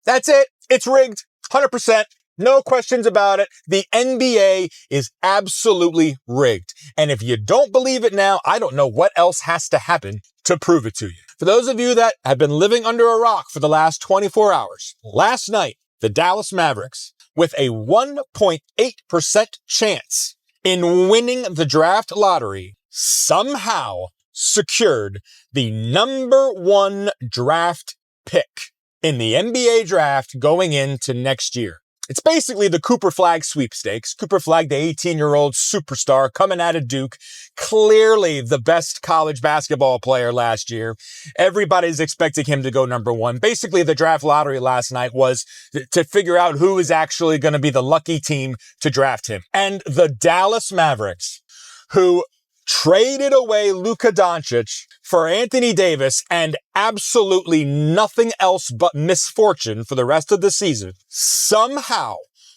That's it. It's rigged. 100%. No questions about it. The NBA is absolutely rigged. And if you don't believe it now, I don't know what else has to happen to prove it to you. For those of you that have been living under a rock for the last 24 hours, last night, the Dallas Mavericks, with a 1.8% chance in winning the draft lottery, somehow secured the number 1 draft pick in the NBA draft going into next year. It's basically the Cooper Flagg sweepstakes. Cooper Flagg, the 18-year-old superstar coming out of Duke, clearly the best college basketball player last year. Everybody's expecting him to go number 1. Basically, the draft lottery last night was to figure out who is actually going to be the lucky team to draft him. And the Dallas Mavericks, who traded away Luka Doncic for Anthony Davis and absolutely nothing else but misfortune for the rest of the season, somehow,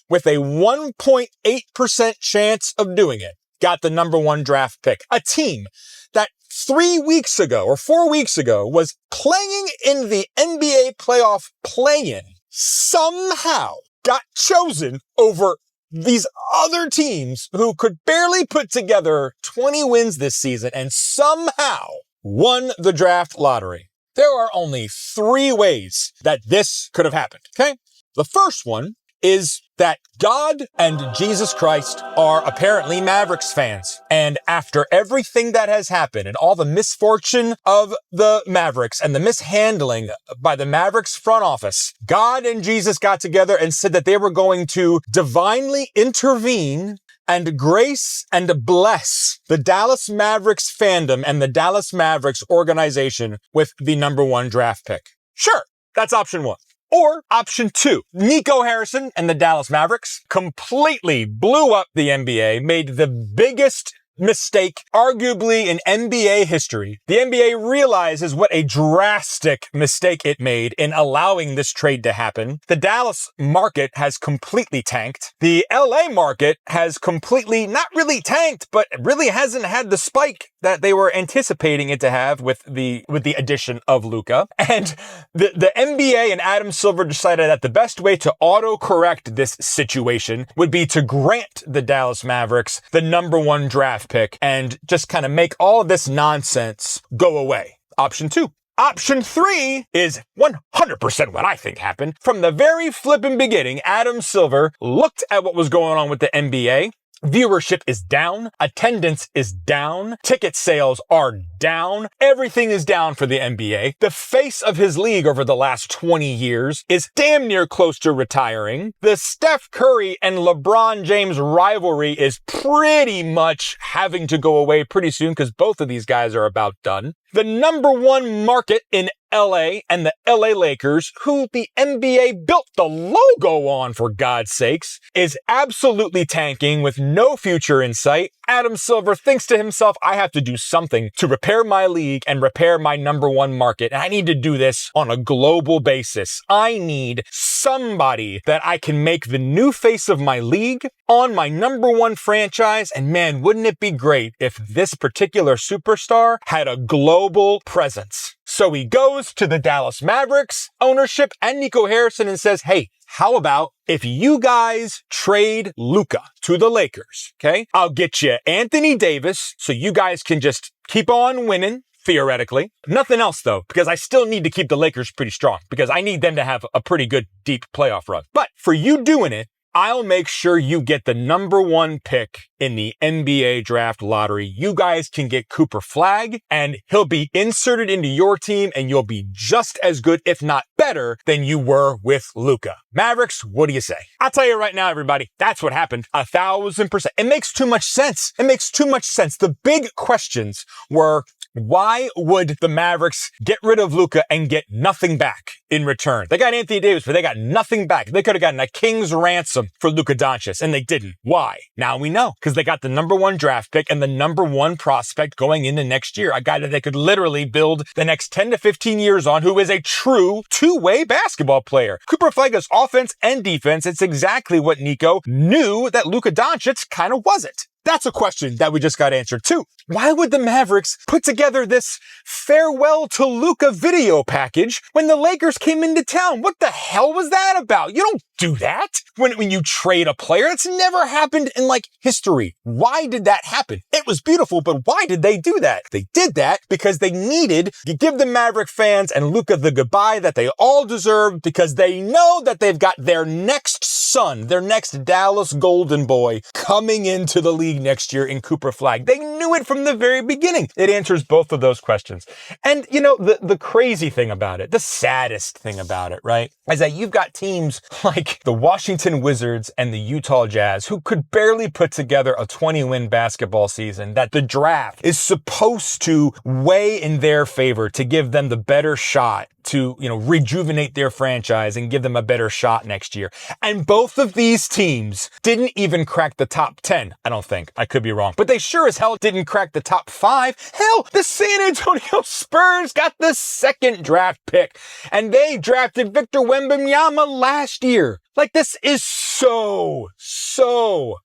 with a 1.8% chance of doing it, got the number 1 draft pick. A team that 3 weeks ago or 4 weeks ago was playing in the NBA playoff play-in somehow got chosen over these other teams who could barely put together 20 wins this season and somehow won the draft lottery. There are only 3 ways that this could have happened, okay? The first one is that God and Jesus Christ are apparently Mavericks fans. And after everything that has happened and all the misfortune of the Mavericks and the mishandling by the Mavericks front office, God and Jesus got together and said that they were going to divinely intervene and grace and bless the Dallas Mavericks fandom and the Dallas Mavericks organization with the number 1 draft pick. Sure, that's option 1. Or option 2, Nico Harrison and the Dallas Mavericks completely blew up the NBA, made the biggest mistake, arguably in NBA history. The NBA realizes what a drastic mistake it made in allowing this trade to happen. The Dallas market has completely tanked. The LA market has completely, not really tanked, but really hasn't had the spike that they were anticipating it to have with the addition of Luka. And the NBA and Adam Silver decided that the best way to auto-correct this situation would be to grant the Dallas Mavericks the number 1 draft pick and just kind of make all of this nonsense go away. Option 2. Option 3 is 100% what I think happened. From the very flippin' beginning, Adam Silver looked at what was going on with the NBA. Viewership is down. Attendance is down. Ticket sales are down. Everything is down for the NBA. The face of his league over the last 20 years is damn near close to retiring. The Steph Curry and LeBron James rivalry is pretty much having to go away pretty soon because both of these guys are about done. The number 1 market in LA and the LA Lakers, who the NBA built the logo on, for God's sakes, is absolutely tanking with no future in sight. Adam Silver thinks to himself, I have to do something to repair my league and repair my number 1 market. And I need to do this on a global basis. I need somebody that I can make the new face of my league on my number 1 franchise. And man, wouldn't it be great if this particular superstar had a global presence? So he goes to the Dallas Mavericks ownership and Nico Harrison and says, hey, how about if you guys trade Luka to the Lakers, okay? I'll get you Anthony Davis so you guys can just keep on winning, theoretically. Nothing else, though, because I still need to keep the Lakers pretty strong because I need them to have a pretty good, deep playoff run. But for you doing it, I'll make sure you get the number 1 pick in the NBA draft lottery. You guys can get Cooper Flagg and he'll be inserted into your team and you'll be just as good, if not better, than you were with Luka. Mavericks, what do you say? I'll tell you right now, everybody, that's what happened. 1,000%. It makes too much sense. It makes too much sense. The big questions were, why would the Mavericks get rid of Luka and get nothing back in return? They got Anthony Davis, but they got nothing back. They could have gotten a king's ransom for Luka Doncic, and they didn't. Why? Now we know. Because they got the number 1 draft pick and the number 1 prospect going into next year. A guy that they could literally build the next 10 to 15 years on, who is a true 2-way basketball player. Cooper Flagg is offense and defense. It's exactly what Nico knew that Luka Doncic kind of wasn't. That's a question that we just got answered too. Why would the Mavericks put together this farewell to Luka video package when the Lakers came into town? What the hell was that about? You don't do that when you trade a player. It's never happened in history. Why did that happen? It was beautiful, but why did they do that? They did that because they needed to give the Maverick fans and Luka the goodbye that they all deserve, because they know that they've got their next son, their next Dallas Golden Boy coming into the league next year in Cooper Flagg. They knew it from the very beginning. It answers both of those questions. And the crazy thing about it, the saddest thing about it, right, is that you've got teams like the Washington Wizards and the Utah Jazz who could barely put together a 20-win basketball season, that the draft is supposed to weigh in their favor to give them the better shot to, rejuvenate their franchise and give them a better shot next year. And both of these teams didn't even crack the top 10. I don't think. I could be wrong. But they sure as hell didn't crack the top 5. Hell, the San Antonio Spurs got the 2nd draft pick, and they drafted Victor Wembanyama last year. This is so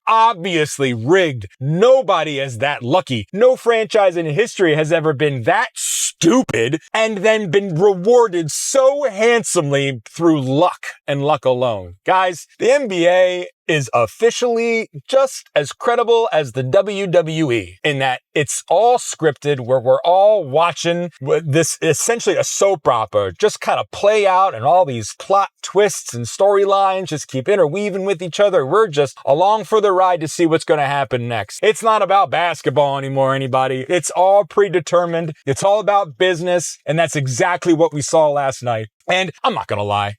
obviously rigged. Nobody is that lucky. No franchise in history has ever been that stupid and then been rewarded so handsomely through luck and luck alone. Guys, the NBA is officially just as credible as the WWE in that it's all scripted, where we're all watching this essentially a soap opera just kind of play out, and all these plot twists and storylines just keep interweaving with each other. We're just along for the ride to see what's going to happen next. It's not about basketball anymore, anybody. It's all predetermined. It's all about business, and that's exactly what we saw last night. And I'm not going to lie,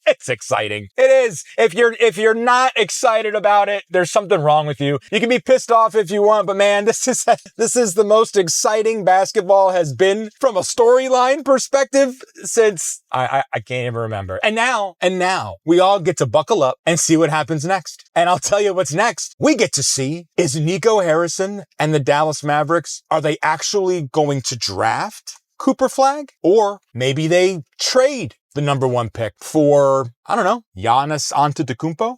it's exciting. It is. If you're not excited about it, there's something wrong with you. You can be pissed off if you want, but man, this is the most exciting basketball has been from a storyline perspective since I can't even remember. And now we all get to buckle up and see what happens next. And I'll tell you what's next. We get to see, is Nico Harrison and the Dallas Mavericks, are they actually going to draft Cooper Flagg? Or maybe they trade the number 1 pick for, I don't know, Giannis Antetokounmpo?